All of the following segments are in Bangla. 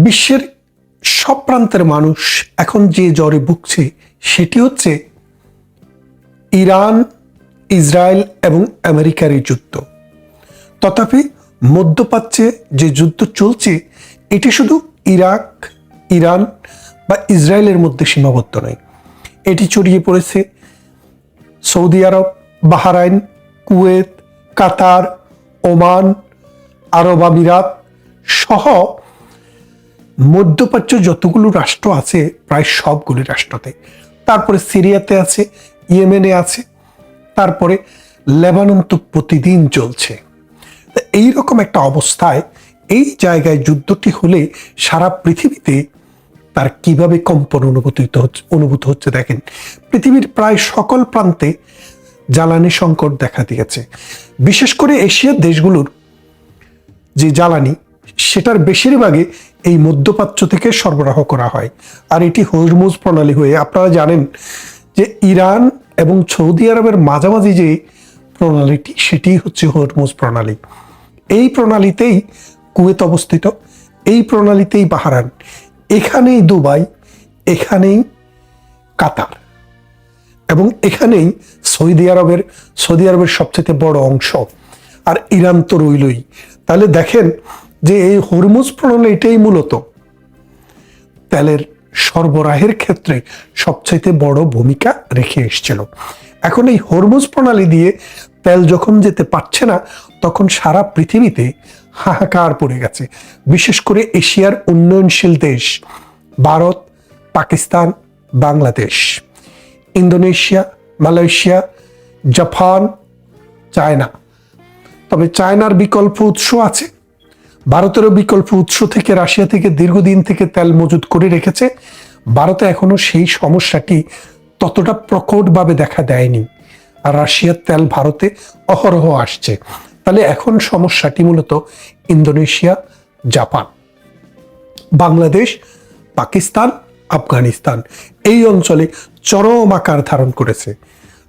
বিশ্বের সব প্রান্তের মানুষ এখন যে জ্বরে ভুগছে সেটি হচ্ছে ইরান, ইসরায়েল এবং আমেরিকার এই যুদ্ধ। তথাপি মধ্যপ্রাচ্যে যে যুদ্ধ চলছে এটি শুধু ইরাক, ইরান বা ইসরায়েলের মধ্যে সীমাবদ্ধ নয়, এটি ছড়িয়ে পড়েছে সৌদি আরব, বাহরাইন, কুয়েত, কাতার, ওমান, আরব আমিরাত সহ মধ্যপ্রাচ্য যতগুলো রাষ্ট্র আছে প্রায় সবগুলি রাষ্ট্রতে। তারপরে সিরিয়াতে আছে, ইয়েমেনে আছে, তারপরে লেবানন তো প্রতিদিন চলছে। এইরকম একটা অবস্থায় এই জায়গায় যুদ্ধটি হলে সারা পৃথিবীতে তার কিভাবে কম্পন অনুভূত হচ্ছে দেখেন। পৃথিবীর প্রায় সকল প্রান্তে জ্বালানি সংকট দেখা দিয়েছে। বিশেষ করে এশিয়ার দেশগুলোর যে জ্বালানি সেটার বেশিরভাগই এই মধ্যপ্রাচ্য থেকে সরবরাহ করা হয়। আর এটি হরমুজ প্রণালী হয়ে, আপনারা জানেন যে ইরান এবং সৌদি আরবের মাঝামাঝি যে প্রণালীটি সেটি হচ্ছে হরমুজ প্রণালী। এই প্রণালীতেই কুয়েত অবস্থিত, এই প্রণালীতেই বাহরাইন, এখানেই দুবাই, এখানেই কাতার এবং এখানেই সৌদি আরবের সবচেয়ে বড় অংশ। আর ইরান তো রইলই। তাহলে দেখেন যে এই হরমুজ প্রণালীটাই মূলত তেলের সরবরাহের ক্ষেত্রে সবচাইতে বড় ভূমিকা রেখে এসেছিল। এখন এই হরমুজ প্রণালী দিয়ে তেল যখন যেতে পারছে না, তখন সারা পৃথিবীতে হাহাকার পড়ে গেছে। বিশেষ করে এশিয়ার উন্নয়নশীল দেশ Bharat, Pakistan, Bangladesh, Indonesia, Malaysia, Japan, China. তবে চায়নার বিকল্প উৎস আছে, ভারতেরও বিকল্প উৎস থেকে রাশিয়া থেকে দীর্ঘদিন থেকে তেল মজুত করে রেখেছে। ভারতে এখনো সেই সমস্যাটি ততটা প্রকটভাবে দেখা দেয়নি, আর রাশিয়ার তেল ভারতে অহরহ আসছে। তাহলে এখন সমস্যাটি মূলত ইন্দোনেশিয়া, জাপান, বাংলাদেশ, পাকিস্তান, আফগানিস্তান এই অঞ্চলে চরম আকার ধারণ করেছে।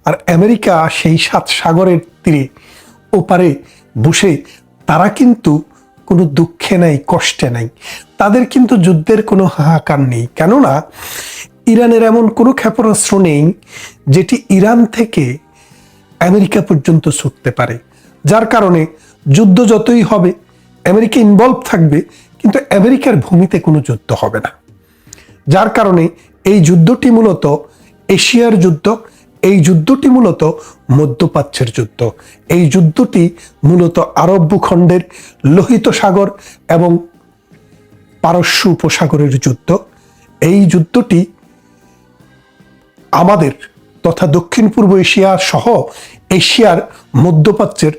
আর আমেরিকা সেই 7 সাগরের তীরে ওপারে বসে তারা কিন্তু কোনো দুঃখে নাই, কষ্টে নাই, তাদের কিন্তু যুদ্ধের কোনো হাহাকার নেই। কেননা ইরানের এমন কোনো ক্ষেপণাস্ত্র নেই যেটি ইরান থেকে আমেরিকা পর্যন্ত ছুটতে পারে, যার কারণে যুদ্ধ যতই হবে আমেরিকা ইনভলভ থাকবে, কিন্তু আমেরিকার ভূমিতে কোনো যুদ্ধ হবে না। যার কারণে এই যুদ্ধটি মূলত এশিয়ার যুদ্ধ, এই যুদ্ধটি মূলত মধ্যপ্রাচ্যের যুদ্ধ, এই যুদ্ধটি মূলত আরব ভূখণ্ডের লোহিত সাগর এবং পারস্য উপসাগরের যুদ্ধ। এই যুদ্ধটি আমাদের তথা দক্ষিণ পূর্ব এশিয়া সহ এশিয়ার মধ্যপ্রাচ্যের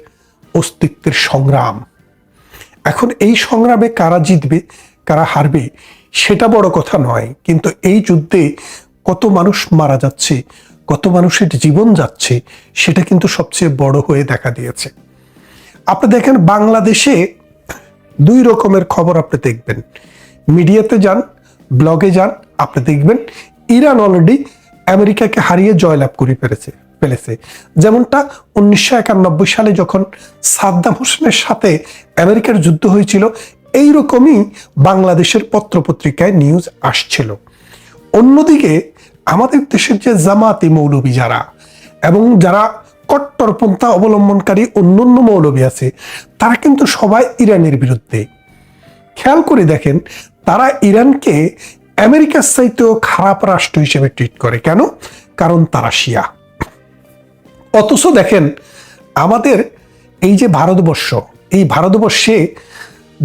অস্তিত্বের সংগ্রাম। এখন এই সংগ্রামে কারা জিতবে, কারা হারবে সেটা বড় কথা নয়, কিন্তু এই যুদ্ধে কত মানুষ মারা যাচ্ছে, কত মানুষের জীবন যাচ্ছে সেটা কিন্তু সবচেয়ে বড় হয়ে দেখা দিয়েছে। আপনি দেখেন বাংলাদেশে 2 রকমের খবর আপনি দেখবেন, মিডিয়াতে যান, ব্লগে যান, আপনি দেখবেন ইরান অলরেডি আমেরিকাকে হারিয়ে জয়লাভ করে ফেলেছে। যেমনটা 1991 সালে যখন সাদ্দাম হোসেনের সাথে আমেরিকার যুদ্ধ হয়েছিল, এইরকমই বাংলাদেশের পত্রপত্রিকায় নিউজ আসছিল। অন্যদিকে আমাদের দেশের যে জামাতি মৌলবী যারা এবং যারা কট্টরপন্থা অবলম্বনকারী অন্যান্য মৌলবী আছে, তারা কিন্তু সবাই ইরানের বিরুদ্ধে। খেয়াল করে দেখেন, তারা ইরানকে আমেরিকার চাইতেও খারাপ রাষ্ট্র হিসেবে ট্রিট করে। কেন? কারণ তারা শিয়া। অথচ দেখেন আমাদের এই যে ভারতবর্ষ, এই ভারতবর্ষে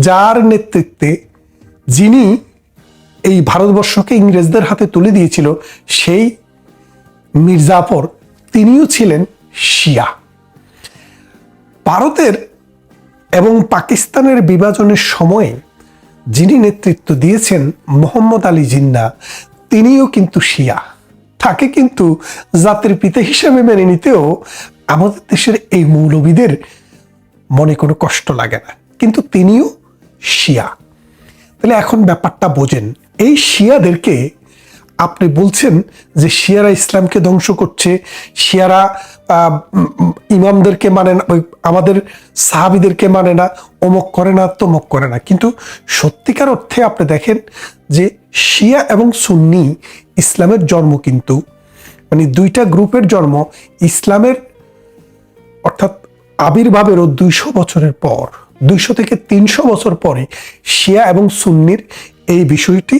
যার নেতৃত্বে, যিনি এই ভারতবর্ষকে ইংরেজদের হাতে তুলে দিয়েছিল, সেই মির্জাফর, তিনিও ছিলেন শিয়া। ভারতের এবং পাকিস্তানের বিভাজনের সময়ে যিনি নেতৃত্ব দিয়েছেন মোহাম্মদ আলী জিন্না, তিনিও কিন্তু শিয়া। তাকে কিন্তু জাতির পিতা হিসেবে মেনে নিতেও আমাদের দেশের এই মৌলবীদের মনে কোনো কষ্ট লাগে না, কিন্তু তিনিও শিয়া। তাহলে এখন ব্যাপারটা বোঝেন, এই শিয়াদেরকে আপনি বলছেন যে শিয়ারা ইসলামকে ধ্বংস করছে, শিয়ারা ইমামদেরকে মানে না, ওই আমাদের সাহাবীদেরকে মানে না, অমুক করে না, তমুক করে না। কিন্তু সত্যিকার অর্থে আপনি দেখেন যে শিয়া এবং সুন্নি ইসলামের জন্ম কিন্তু মানে দুইটা গ্রুপের জন্ম ইসলামের অর্থাৎ আবির্ভাবেরও 200 বছরের পর, 200 থেকে 300 বছর পরে শিয়া এবং সুন্নির এই বিষয়টি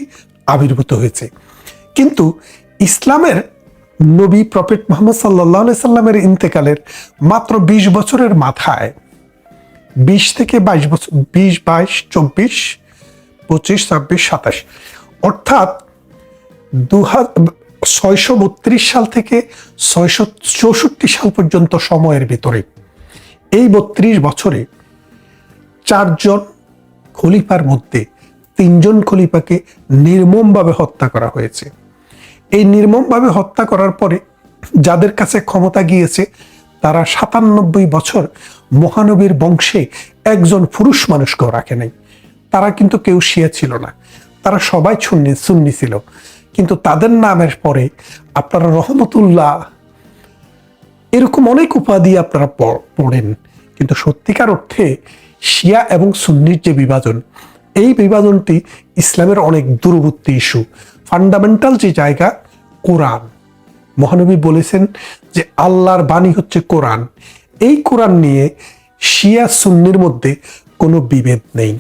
আবির্ভূত হয়েছে। কিন্তু ইসলামের নবী প্রফেট মুহাম্মদ সাল্লাল্লাহু আলাইহি সাল্লামের ইন্তেকালের মাত্র 20 বছরের মাথায়, 20 থেকে 22 বছর, 20, 22, 24, 25, 26, 27, অর্থাৎ 632 সাল থেকে 664 সাল পর্যন্ত সময়ের ভিতরে এই 32 বছরে 4 জন খলিফার মধ্যে 3 জন খলিফাকে নির্মমভাবে হত্যা করা হয়েছে। এই নির্মমভাবে হত্যা করার পরে যাদের কাছে ক্ষমতা গিয়েছে তারা 97 বছর মহানবীর বংশে একজন পুরুষ মানুষকেও রাখে নাই। তারা কিন্তু কেউ শিয়া ছিল না, তারা সবাই সুন্নি ছিল। কিন্তু তাদের নামের পরে আপনারা রহমতুল্লাহ এরকম অনেক উপাধি আপনারা পড়েন, কিন্তু সত্যিকার অর্থে শিয়া এবং সুন্নির যে বিভাজন, এই বিভাজনটি ইসলামের অনেক দূরবর্তী ইস্যু। ফান্ডামেন্টাল যে জায়গা কোরআন, মহানবী বলেছেন যে আল্লাহর বাণী হচ্ছে কোরআন। এই কোরআন নিয়ে শিয়া সুন্নির মধ্যে কোনো বিভেদ নেই।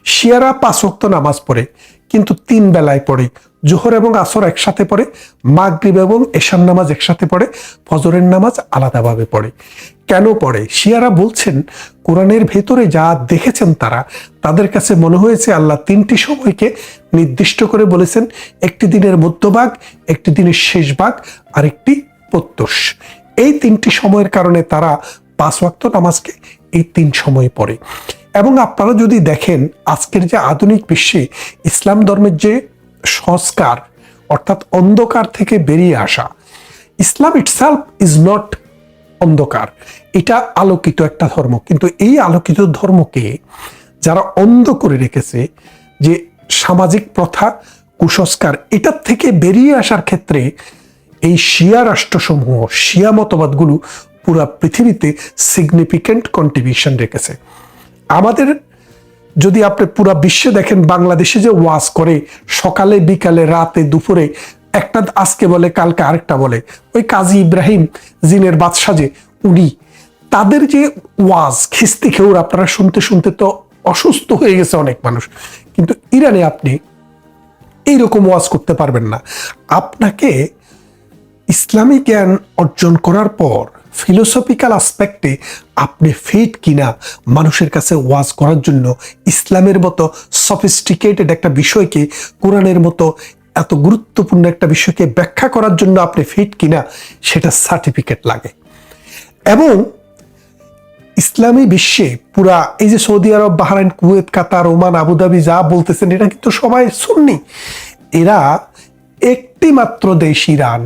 শিয়ারা 5 ওয়াক্ত নামাজ পড়ে, কিন্তু 3 বেলায় পড়ে। জোহর এবং আসর একসাথে পড়ে, মাগরিব এবং এশার নামাজ একসাথে পড়ে, ফজরের নামাজ আলাদাভাবে পড়ে। কেন পড়ে? শিয়ারা বলছেন কোরআনের ভেতরে যা দেখেছেন তারা, তাদের কাছে মনে হয়েছে আল্লাহ 3টি সময়কে নির্দিষ্ট করে বলেছেন, একটি দিনের মধ্যভাগ, একটি দিনের শেষ ভাগ, আর একটি প্রত্যুষ। এই 3টি সময়ের কারণে তারা 5 ওয়াক্ত নামাজকে এই 3 সময় পড়ে। এবং আপনারা যদি দেখেন আজকের যে আধুনিক বিশ্বে ইসলাম ধর্মের যে সংস্কার, অর্থাৎ অন্ধকার থেকে বেরিয়ে আসা, ইসলাম ইটসেলফ ইজ নট অন্ধকার, এটা আলোকিত একটা ধর্ম। কিন্তু এই আলোকিত ধর্মকে যারা অন্ধ করে রেখেছে, যে সামাজিক প্রথা, কুসংস্কার, এটার থেকে বেরিয়ে আসার ক্ষেত্রে এই শিয়া রাষ্ট্রসমূহ, শিয়া মতবাদগুলো পুরা পৃথিবীতে সিগনিফিক্যান্ট কন্ট্রিবিউশন রেখেছে। আমাদের যদি আপনি পুরা বিশ্বে দেখেন, বাংলাদেশে যে ওয়াজ করে সকালে বিকালে রাতে দুপুরে, একটা আজকে বলে কালকে আরেকটা বলে, ওই কাজী ইব্রাহিম জিনের বাদশা যে উনি, তাদের যে ওয়াজ খিস্তি খেউর আপনারা শুনতে শুনতে তো অসুস্থ হয়ে গেছে অনেক মানুষ। কিন্তু ইরানে আপনি এইরকম ওয়াজ করতে পারবেন না। আপনাকে ইসলামী জ্ঞান অর্জন করার পর ফিলোসফিক্যাল আসপেক্টে আপনি ফিট কিনা মানুষের কাছে ওয়াজ করার জন্য, ইসলামের মতো সফিস্টিকেটেড একটা বিষয়কে, কোরআনের মতো এত গুরুত্বপূর্ণ একটা বিষয়কে ব্যাখ্যা করার জন্য আপনি ফিট কিনা, সেটা সার্টিফিকেট লাগে। এবং ইসলামী বিশ্বে পুরা এই যে সৌদি আরব, বাহরাইন, কুয়েত, কাতার, ওমান, আবুধাবি যা বলতেছেন, এটা কিন্তু সবাই সুন্নি। এরা একটি মাত্র দেশ ইরান,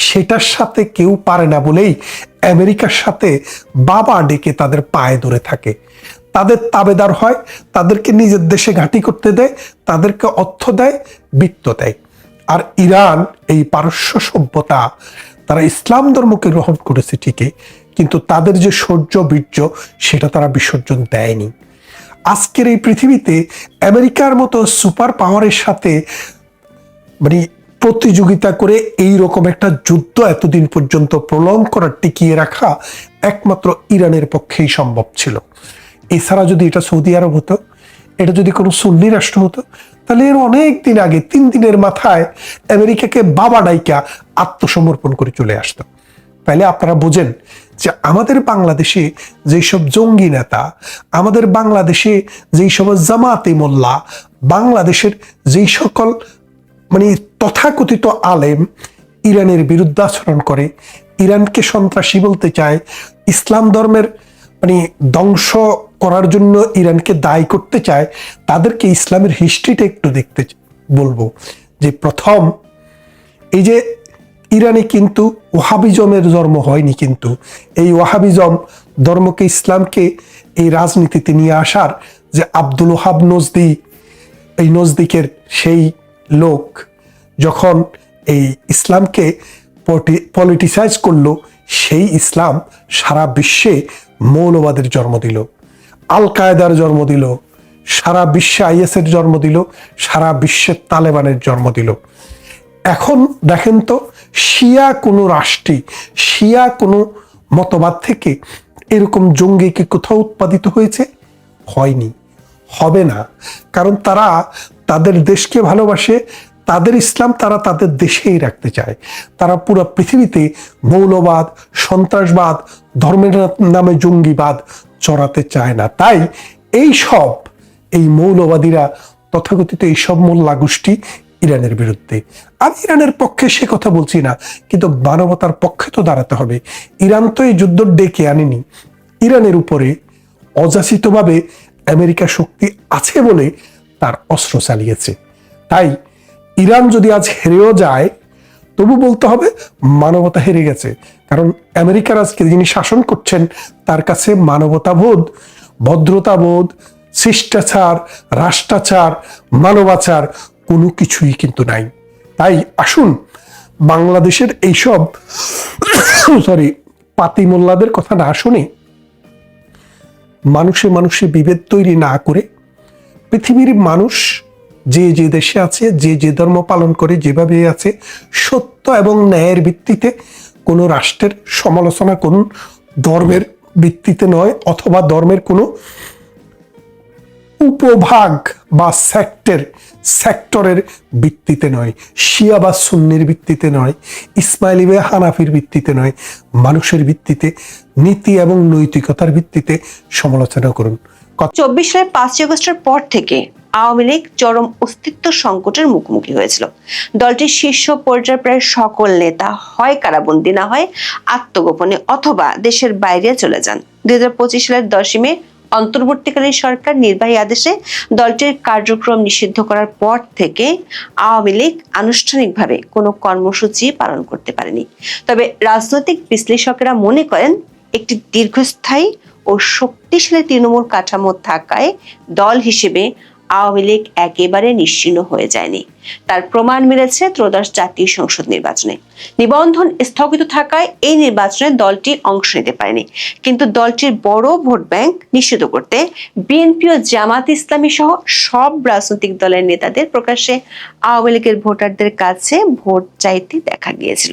সেটার সাথে কেউ পারে না বলেই আমেরিকার সাথে বাবা ডেকে তাদের পায়ে ধরে থাকে, তাদের তাবেদার হয়, তাদেরকে নিজের দেশে ঘাঁটি করতে দেয়, তাদেরকে অর্থ দেয়, বৃত্ত দেয়। আর ইরান এই পারস্য সভ্যতা, তারা ইসলাম ধর্মকে গ্রহণ করেছে ঠিকই, কিন্তু তাদের যে শৌর্য বীর্য, সেটা তারা বিসর্জন দেয়নি। আজকের এই পৃথিবীতে আমেরিকার মতো সুপার পাওয়ারের সাথে মানে প্রতিযোগিতা করে এই রকম একটা যুদ্ধ এতদিন পর্যন্ত প্রলং করা, টিকিয়ে রাখা একমাত্র ইরানের পক্ষেই সম্ভব ছিল। এছাড়া যদি এটা সৌদি আরব হতো, এটা যদি কোনো সুন্নি রাষ্ট্র হতো, তাহলে এর অনেক দিন আগে 3 দিনের মাথায় আমেরিকাকে বাবা ডাইকা আত্মসমর্পণ করে চলে আসতো। তাহলে আপনারা বোঝেন যে আমাদের বাংলাদেশে যেই সব জঙ্গি নেতা, আমাদের বাংলাদেশে যেই সব জামাতে মোল্লা, বাংলাদেশের যেই সকল মানে তথাকথিত আলেম ইরানের বিরুদ্ধে আচরণ করে, ইরানকে সন্ত্রাসী বলতে চায়, ইসলাম ধর্মের মানে ধ্বংস করার জন্য ইরানকে দায়ী করতে চায়, তাদেরকে ইসলামের হিস্ট্রিটা একটু দেখতে বলবো। যে প্রথম এই যে ইরানে কিন্তু ওয়াহাবিজমের জন্ম হয়নি, কিন্তু এই ওয়াহাবিজম ধর্মকে, ইসলামকে এই রাজনীতিতে নিয়ে আসার যে আব্দুল ওহাব নজদি, এই নজদিকের সেই লোক যখন এই ইসলামকে পলিটিসাইজ করলো, সেই ইসলাম সারা বিশ্বে মৌলবাদের জন্ম দিল, আল কায়েদার জন্ম দিল, সারা বিশ্বে আইএসের জন্ম দিল, সারা বিশ্বে তালেবানের জন্ম দিল। এখন দেখেন তো, শিয়া কোনো রাষ্ট্রে, শিয়া কোনো মতবাদ থেকে এরকম জঙ্গি কি কোথাও উৎপাদিত হয়েছে? হয়নি, হবে না। কারণ তারা তাদের দেশকে ভালোবাসে, তাদের ইসলাম তারা তাদের দেশেই রাখতে চায়। তারা পুরো পৃথিবীতে মৌলবাদ, সন্ত্রাসবাদ, ধর্মের নামে জঙ্গিবাদ চড়াতে চায় না। তাই এই মৌলবাদীরা, তথাকথিত এইসব মোল্লা গোষ্ঠী ইরানের বিরুদ্ধে। আমি ইরানের পক্ষে সে কথা বলছি না, কিন্তু মানবতার পক্ষে তো দাঁড়াতে হবে। ইরান তো এই যুদ্ধ ডেকে আনেনি, ইরানের উপরে অযাচিতভাবে আমেরিকা শক্তি আছে বলে তার অস্ত্র চালিয়েছে। তাই ইরান যদি আজ হেরেও যায়, তবু বলতে হবে মানবতা হেরে গেছে। কারণ আমেরিকার আজকে যিনি শাসন করছেন, তার কাছে মানবতাবোধ, ভদ্রতাবোধ, শিষ্টাচার, রাষ্ট্রাচার, মানবাচার কোনো কিছুই কিন্তু নাই। তাই আসুন বাংলাদেশের এইসব পাতি মোল্লাদের কথা না শুনে, মানুষে মানুষে বিভেদ তৈরি না করে, পৃথিবীর মানুষ যে যে দেশে আছে, যে যে ধর্ম পালন করে, যেভাবে আছে, সত্য এবং ন্যায়ের ভিত্তিতে কোনো রাষ্ট্রের সমালোচনা করুন, ধর্মের ভিত্তিতে নয়, অথবা ধর্মের কোনো উপভাগ বা সেক্টরের ভিত্তিতে নয়, শিয়া বা সুন্নির ভিত্তিতে নয়, ইসমাইলি বা হানাফির ভিত্তিতে নয়, মানুষের ভিত্তিতে, নীতি এবং নৈতিকতার ভিত্তিতে সমালোচনা করুন। 24 সালের 5 আগস্টের পর থেকে আওয়ামী লীগ চরম অস্তিত্ব সংকটের মুখোমুখি হয়েছিল। দলটির শীর্ষ পর্যায়ের প্রায় সকল নেতা হয় কারাবন্দী, না হয় আত্মগোপনে অথবা দেশের বাইরে চলে যান। 2025 সালের 10 মে অন্তর্বর্তীকালীন সরকার নির্বাহী আদেশে দলটির কার্যক্রম নিষিদ্ধ করার পর থেকে আওয়ামী লীগ আনুষ্ঠানিকভাবে কোনো কর্মসূচি পালন করতে পারেনি। তবে রাজনৈতিক বিশ্লেষকেরা মনে করেন, একটি দীর্ঘস্থায়ী ও শক্তিশালী তৃণমূল কাঠামো থাকায় দল হিসেবে আওয়ামী লীগ একেবারে নিশ্চিহ্ন হয়ে যায়নি। তার প্রমাণ মিলেছে ত্রয়োদশ জাতীয় সংসদ নির্বাচনে। নিবন্ধন স্থগিত থাকায় এই নির্বাচনে দলটি অংশ নিতে পারেনি, কিন্তু দলটির বড় ভোট ব্যাংক নিশ্চিত করতে বিএনপি ও জামাত ইসলামী সহ সব রাজনৈতিক দলের নেতাদের প্রকাশ্যে আওয়ামী লীগের ভোটারদের কাছে ভোট চাইতে দেখা গিয়েছিল।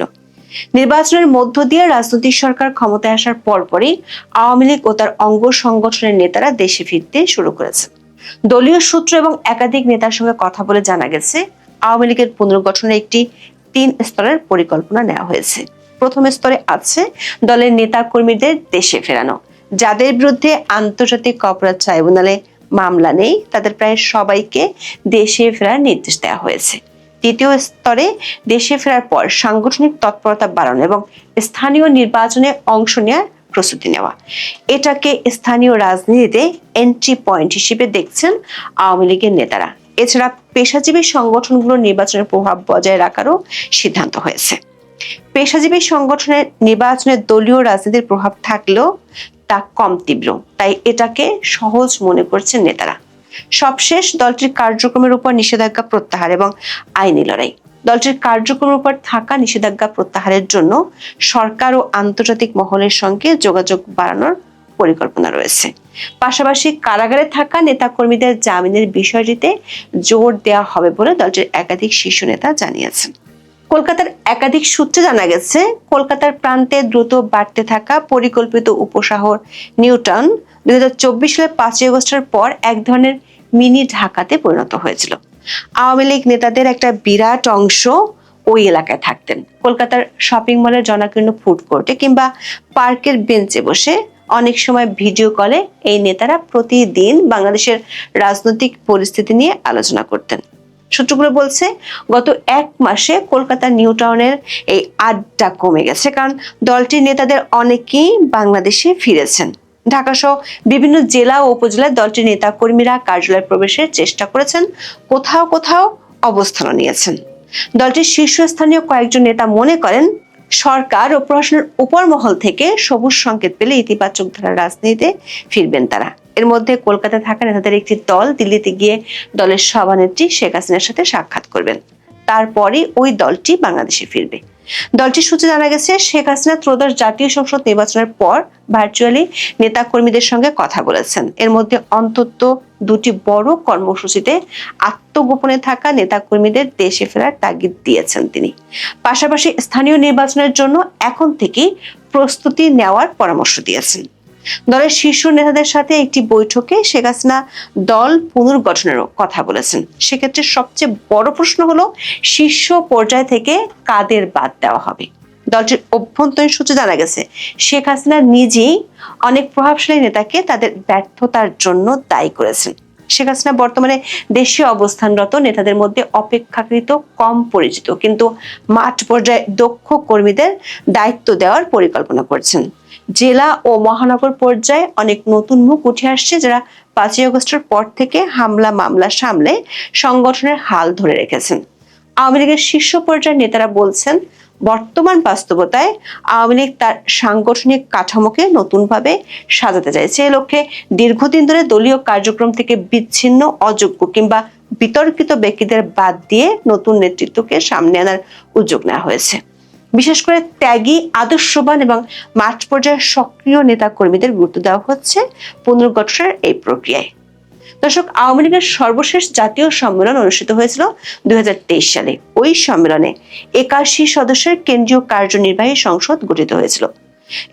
নির্বাচনের মধ্য দিয়ে রাজনৈতিক সরকার ক্ষমতায় আসার পরপরই আওয়ামী লীগ ও তার অঙ্গ সংগঠনের নেতারা দেশে ফিরতে শুরু করেছে। দলীয় সূত্র এবং একাধিক নেতার সঙ্গে কথা বলে জানা গেছে, আওয়ামী লীগের পুনর্গঠনের একটি 3 স্তরের পরিকল্পনা নেওয়া হয়েছে। প্রথম স্তরে আছে দলের নেতা কর্মীদের দেশে ফেরানো। যাদের বিরুদ্ধে আন্তর্জাতিক অপরাধ ট্রাইব্যুনালে মামলা নেই, তাদের প্রায় সবাইকে দেশে ফেরার নির্দেশ দেওয়া হয়েছে। দ্বিতীয় স্তরে দেশে ফেরার পর সাংগঠনিক তৎপরতা বাড়ানো এবং স্থানীয় নির্বাচনে অংশ নেওয়ার প্রস্তুতি নেওয়া। এটাকে স্থানীয় রাজনীতিতে এন্ট্রি পয়েন্ট হিসেবে দেখছেন আওয়ামী লীগের নেতারা। এছাড়া পেশাজীবী সংগঠনগুলোর নির্বাচনের প্রভাব বজায় রাখারও সিদ্ধান্ত হয়েছে। পেশাজীবী সংগঠনের নির্বাচনে দলীয় রাজনীতির প্রভাব থাকলেও তা কম তীব্র, তাই এটাকে সহজ মনে করছেন নেতারা। সবশেষ দলটির কার্যক্রমের উপর নিষেধাজ্ঞা প্রত্যাহার এবং আইনি লড়াই। দলটির কার্যক্রমের উপর থাকা নিষেধাজ্ঞা প্রত্যাহারের জন্য সরকার ও আন্তর্জাতিক মহলের সঙ্গে যোগাযোগ বাড়ানোর পরিকল্পনা রয়েছে। পাশাপাশি কারাগারে থাকা নেতাকর্মীদের জামিনের বিষয়টিতে জোর দেওয়া হবে বলে দলটির একাধিক শীর্ষ নেতা জানিয়েছেন। কলকাতার একাধিক সূত্রে জানা গেছে, কলকাতার প্রান্তে দ্রুত বাড়তে থাকা পরিকল্পিত উপশহর নিউ টাউন 2024 সালের 5 আগস্টের পর এক ধরনের মিনি ঢাকাতে পরিণত হয়েছিল। আওয়ামী লীগ নেতাদের একটা বিরাট অংশ ওই এলাকায় থাকতেন। কলকাতার শপিং মলের জনাকীর্ণ ফুড কোর্টে কিংবা পার্কের বেঞ্চে বসে অনেক সময় ভিডিও কলে এই নেতারা প্রতিদিন বাংলাদেশের রাজনৈতিক পরিস্থিতি নিয়ে আলোচনা করতেন। সূত্রগুলো বলছে, গত 1 মাসে কলকাতার নিউ টাউনের এই আড্ডা কমে গেছে, কারণ দলটির নেতাদের অনেকেই বাংলাদেশে ফিরেছেন। ঢাকা সহ বিভিন্ন জেলা ও উপজেলায় দলটির নেতা কর্মীরা কার্যালয়ে প্রবেশের চেষ্টা করেছেন, কোথাও কোথাও অবস্থানও নিয়েছেন। দলটির শীর্ষস্থানীয় কয়েকজন নেতা মনে করেন, সরকার ও প্রশাসনের উপর মহল থেকে সবুজ সংকেত পেলে ইতিবাচক ধারার রাজনীতিতে ফিরবেন তারা। এর মধ্যে কলকাতায় থাকা নেতাদের একটি দল দিল্লিতে গিয়ে দলের সভানেত্রী শেখ হাসিনার সাথে সাক্ষাৎ করবেন। তারপরে ওই দলটি বাংলাদেশে ফিরবে। দলটির সূত্রে জানা গেছে, শেখ হাসিনা ত্রয়োদশ জাতীয় সংসদ নির্বাচনের পর ভার্চুয়ালি নেতাকর্মীদের সঙ্গে কথা বলেছেন। এর মধ্যে অন্তত দুটি বড় কর্মসূচিতে আত্মগোপনে থাকা নেতাকর্মীদের দেশে ফেরার তাগিদ দিয়েছেন তিনি। পাশাপাশি স্থানীয় নির্বাচনের জন্য এখন থেকেই প্রস্তুতি নেওয়ার পরামর্শ দিয়েছেন। দলের শীর্ষ নেতাদের সাথে একটি বৈঠকে শেখ হাসিনা দল পুনর্গঠনেরও কথা বলেছেন। সেক্ষেত্রে সবচেয়ে বড় প্রশ্ন হলো, শীর্ষ পর্যায় থেকে কাদের বাদ দেওয়া হবে। দলটির অভ্যন্তরীণ সূত্রে জানা গেছে, শেখ হাসিনা নিজেই অনেক প্রভাবশালী নেতাকে তাদের ব্যর্থতার জন্য দায়ী করেছেন। শেখ হাসিনা বর্তমানে দেশে অবস্থানরত নেতাদের মধ্যে অপেক্ষাকৃত কম পরিচিত কিন্তু মাঠ পর্যায়ে দক্ষ কর্মীদের দায়িত্ব দেওয়ার পরিকল্পনা করছেন। জেলা ও মহানগর পর্যায়ে অনেক নতুন মুখ উঠে আসছে, যারা 5ই আগস্টের পর থেকে হামলা মামলা সামলে সংগঠনের হাল ধরে রেখেছেন। আওয়ামী লীগের শীর্ষ পর্যায়ের নেতারা বলছেন, বর্তমান বাস্তবতায় আওয়ামী লীগ তার সাংগঠনিক কাঠামোকে নতুনভাবে সাজাতে চাইছে। এ লক্ষ্যে দীর্ঘদিন ধরে দলীয় কার্যক্রম থেকে বিচ্ছিন্ন, অযোগ্য কিংবা বিতর্কিত ব্যক্তিদের বাদ দিয়ে নতুন নেতৃত্বকে সামনে আনার উদ্যোগ নেওয়া হয়েছে। বিশেষ করে ত্যাগী, আদর্শবান এবং মাঠ পর্যায়ের সক্রিয় নেতা কর্মীদের গুরুত্ব দেওয়া হচ্ছে পুনর্গঠনের এই প্রক্রিয়ায়। দর্শক, আওয়ামী লীগের সর্বশেষ জাতীয় সম্মেলন অনুষ্ঠিত হয়েছিল 2023 সালে। ওই সম্মেলনে 81 সদস্যের কেন্দ্রীয় কার্যনির্বাহী সংসদ গঠিত হয়েছিল।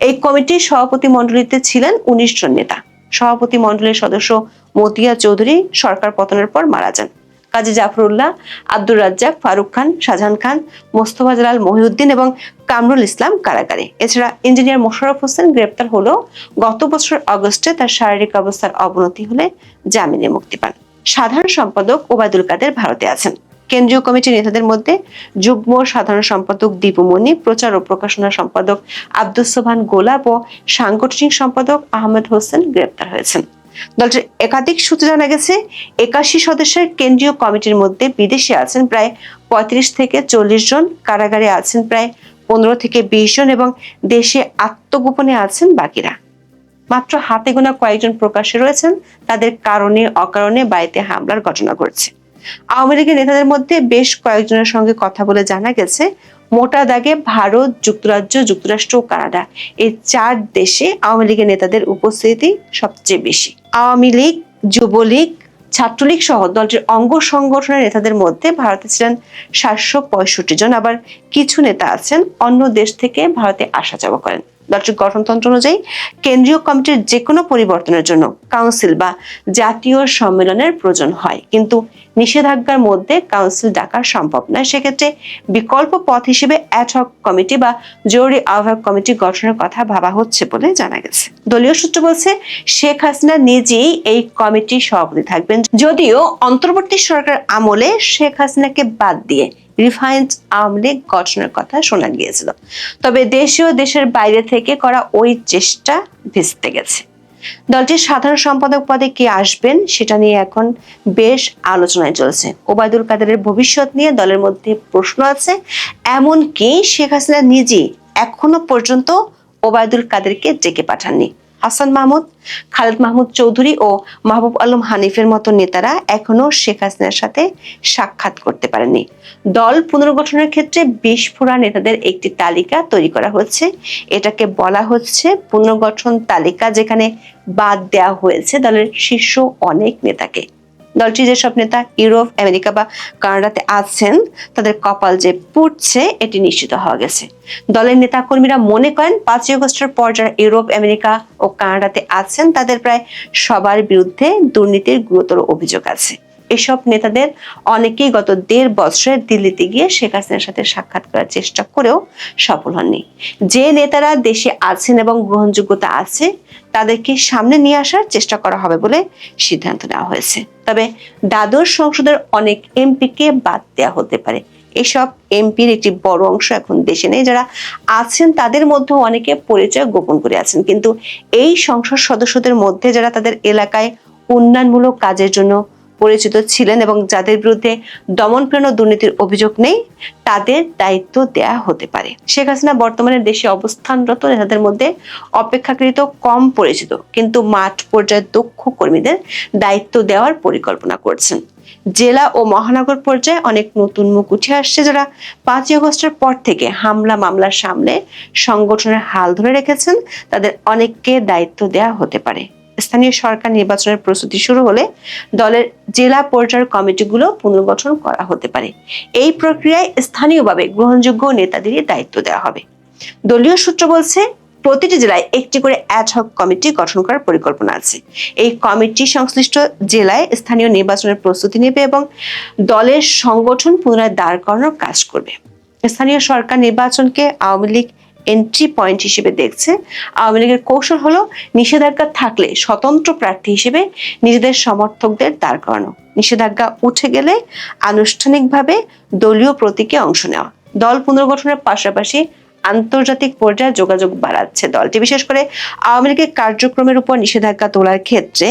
এই কমিটির সভাপতি মণ্ডলীতে ছিলেন 19 জন নেতা। সভাপতি মণ্ডলীর সদস্য মতিয়া চৌধুরী সরকার পতনের পর মারা যান। কাজী জাফরুল্লাহ, আব্দুর রাজ্জাক, ফারুক খান, শাহজাহান খান, মোস্তফা জালাল মহিউদ্দিন এবং কামরুল ইসলাম কারাগারে। এছাড়া ইঞ্জিনিয়ার মোশাররফ হোসেন গ্রেপ্তার হলেও গত বছর অগস্টে তার শারীরিক অবস্থার অবনতি হলে জামিনে মুক্তি পান। সাধারণ সম্পাদক ওবায়দুল কাদের ভারতে আছেন। কেন্দ্রীয় কমিটির নেতাদের মধ্যে যুগ্ম সাধারণ সম্পাদক দীপু মনি, প্রচার ও প্রকাশনা সম্পাদক আব্দুস সোবহান গোলাপ ও সাংগঠনিক সম্পাদক আহমেদ হোসেন গ্রেপ্তার হয়েছেন। দলটির একাধিক সূত্রে জানা গেছে, 81 সদস্যের কেন্দ্রীয় কমিটির মধ্যে বিদেশে আছেন প্রায় 35 থেকে 40 জন, কারাগারে আছেন প্রায় 15 থেকে 20 জন এবং দেশে আত্মগোপনে আছেন বাকিরা। মাত্র হাতে গোনা কয়েকজন প্রকাশ্যে রয়েছেন, তাদের কারণে অকারণে বাড়িতে হামলার ঘটনা ঘটছে। আওয়ামী লীগের নেতাদের মধ্যে বেশ কয়েকজনের সঙ্গে কথা বলে জানা গেছে, মোটা দাগে ভারত, যুক্তরাজ্য, যুক্তরাষ্ট্র ও কানাডা, এই 4 দেশে আওয়ামী লীগের নেতাদের উপস্থিতি সবচেয়ে বেশি। আওয়ামী লীগ, যুবলীগ, ছাত্রলীগ সহ দলটির অঙ্গ সংগঠনের নেতাদের মধ্যে ভারতে ছিলেন 765 জন। আবার কিছু নেতা আছেন অন্য দেশ থেকে ভারতে আসা যাওয়া করেন। দলটির গঠনতন্ত্র অনুযায়ী কেন্দ্রীয় কমিটির যে কোনো পরিবর্তনের জন্য কাউন্সিল বা জাতীয় সম্মেলনের প্রয়োজন হয়, কিন্তু নিষেধাজ্ঞার মধ্যে কাউন্সিল ডাকা সম্ভব নয়। সেক্ষেত্রে বিকল্প পথ হিসেবে অ্যাডহক কমিটি বা জরুরি আহ্বায়ক কমিটি গঠনের কথা ভাবা হচ্ছে বলে জানা গেছে। দলীয় সূত্র বলছে, শেখ হাসিনা নিজেই এই কমিটির সভাপতি থাকবেন, যদিও অন্তর্বর্তী সরকার আমলে শেখ হাসিনাকে বাদ দিয়ে রিফাইন্ড আওয়ামী লীগ গঠনের কথা শোনা গিয়েছিল। তবে দেশে ও দেশের বাইরে থেকে করা ওই চেষ্টা ভেস্তে গেছে। দলটির সাধারণ সম্পাদক পদে কে আসবেন সেটা নিয়ে এখন বেশ আলোচনায় চলছে। ওবায়দুল কাদেরের ভবিষ্যৎ নিয়ে দলের মধ্যে প্রশ্ন আছে। এমনকি শেখ হাসিনা নিজেই এখনো পর্যন্ত ওবায়দুল কাদেরকে ডেকে পাঠাননি। হাসান মাহমুদ, খালেদ মাহমুদ চৌধুরী ও মাহবুব আলম হানিফের মতো নেতারা এখনো শেখ হাসিনার সাথে সাক্ষাৎ করতে পারেননি। দল পুনর্গঠনের ক্ষেত্রে বিস্ফোরা নেতাদের একটি তালিকা তৈরি করা হচ্ছে। এটাকে বলা হচ্ছে পুনর্গঠন তালিকা, যেখানে বাদ দেওয়া হয়েছে দলের শীর্ষ অনেক নেতাকে। দলটির যেসব নেতা ইউরোপ, আমেরিকা বা কানাডাতে আছেন, তাদের কপাল যে পুড়ছে এটি নিশ্চিত হওয়া গেছে। দলের নেতাকর্মীরা মনে করেন 5ই আগস্টের পর যারা ইউরোপ, আমেরিকা ও কানাডাতে আছেন, তাদের প্রায় সবার বিরুদ্ধে দুর্নীতির গুরুতর অভিযোগ আছে। এসব নেতাদের অনেকেই গত 1.5 বছরে দিল্লিতে গিয়ে শেখ হাসিনার সাথে সাক্ষাৎ করার চেষ্টা করেও সফল হননি। যে নেতারা দেশে আছেন এবং গ্রহণযোগ্যতা আছে, তাদেরকে সামনে নিয়ে আসার চেষ্টা করা হবে বলে সিদ্ধান্ত নেওয়া হয়েছে। তবে দ্বাদশ সংসদের অনেক এমপিকে বাদ দেওয়া হতে পারে। এসব এমপির একটি বড় অংশ এখন দেশে নেই। যারা আছেন তাদের মধ্যে অনেকে পরিচয় গোপন করে আছেন, কিন্তু এই সংসদ সদস্যদের মধ্যে যারা তাদের এলাকায় উন্নয়নমূলক কাজের জন্য পরিচিত ছিলেন এবং যাদের বিরুদ্ধে দমনপীড়ন ও দুর্নীতির অভিযোগ নেই, তাদের দায়িত্ব দেয়া হতে পারে। শেখ হাসিনা বর্তমানে দেশে অবস্থানরত নেতাদের মধ্যে অপেক্ষাকৃত কম পরিচিত কিন্তু মাঠ পর্যায়ের দক্ষ কর্মীদের দায়িত্ব দেওয়ার পরিকল্পনা করছেন। জেলা ও মহানগর পর্যায়ে অনেক নতুন মুখ উঠে আসছে, যারা 5ই আগস্টের পর থেকে হামলা মামলার সামনে সংগঠনের হাল ধরে রেখেছেন। তাদের অনেককে দায়িত্ব দেওয়া হতে পারে। স্থানীয় সরকার নির্বাচনের প্রস্তুতি শুরু হলে দলের জেলা পর্যায়ের কমিটিগুলো পুনর্গঠন করা হতে পারে। এই প্রক্রিয়ায় স্থানীয়ভাবে গ্রহণযোগ্য নেতাদেরই দায়িত্ব দেওয়া হবে। দলীয় সূত্র বলছে, প্রতিটি জেলায় একটি করে অ্যাডহক কমিটি গঠন করার পরিকল্পনা আছে। এই কমিটি সংশ্লিষ্ট জেলায় স্থানীয় নির্বাচনের প্রস্তুতি নেবে এবং দলের সংগঠন পুনরায় দাঁড় করানোর কাজ করবে। স্থানীয় সরকার নির্বাচনকে আওয়ামী লীগ এন্ট্রি পয়েন্ট হিসেবে দেখছে। আওয়ামী লীগের কৌশল হলো নিষেধাজ্ঞা থাকলে স্বতন্ত্র প্রার্থী হিসেবে নিজেদের সমর্থকদের দাঁড় করানো, নিষেধাজ্ঞা উঠে গেলে আনুষ্ঠানিকভাবে দলীয় প্রতীকে অংশ নেওয়া। দল পুনর্গঠনের পাশাপাশি আন্তর্জাতিক পর্যায়ে যোগাযোগ বাড়াচ্ছে দলটি। বিশেষ করে আওয়ামী লীগের কার্যক্রমের উপর নিষেধাজ্ঞা তোলার ক্ষেত্রে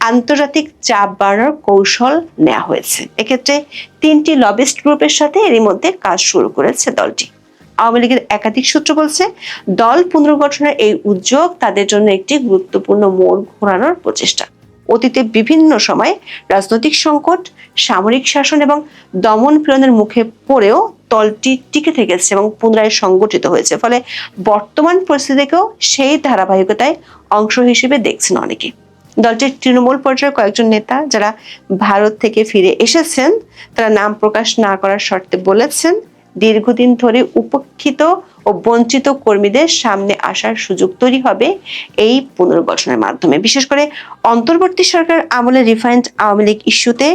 আন্তর্জাতিক চাপ বাড়ানোর কৌশল নেওয়া হয়েছে। এক্ষেত্রে 3টি লবিস্ট গ্রুপের সাথে এরই মধ্যে কাজ শুরু করেছে দলটি। আওয়ামী লীগের একাধিক সূত্র বলছে, দল পুনর্গঠনের এই উদ্যোগ তাদের জন্য একটি গুরুত্বপূর্ণ মোড় ঘোরানোর প্রচেষ্টা। অতীতে বিভিন্ন সময় রাজনৈতিক সংকট, সামরিক শাসন এবং দমন পীড়নের মুখে পড়েও দলটি টিকে থেকেছে এবং পুনরায় সংগঠিত হয়েছে। ফলে বর্তমান পরিস্থিতিকেও সেই ধারাবাহিকতায় অংশ হিসেবে দেখছেন অনেকে। দলটির তৃণমূল পর্যায়ের কয়েকজন নেতা যারা ভারত থেকে ফিরে এসেছেন, তারা নাম প্রকাশ না করার শর্তে বলেছেন, দীর্ঘদিন ধরে উপেক্ষিত ও বঞ্চিত কর্মীদের সামনে আসার সুযোগ তৈরি হবে এই পুনর্গঠনের মাধ্যমে। বিশেষ করে অন্তর্বর্তী সরকার আমলে রিফাইন্ড আওয়ামী লীগ ইস্যুতে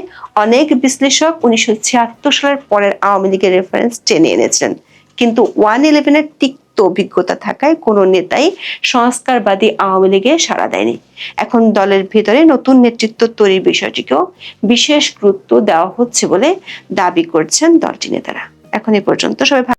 অনেক বিশ্লেষক 1976 সালের পরের আওয়ামী লীগের রেফারেন্স টেনে এনেছিলেন, কিন্তু 1/11-এর তিক্ত অভিজ্ঞতা থাকায় কোনো নেতাই সংস্কারবাদী আওয়ামী লীগে সাড়া দেয়নি। এখন দলের ভেতরে নতুন নেতৃত্ব তৈরির বিষয়টিকেও বিশেষ গুরুত্ব দেওয়া হচ্ছে বলে দাবি করছেন দলটির নেতারা। এখন এ পর্যন্ত। সবাই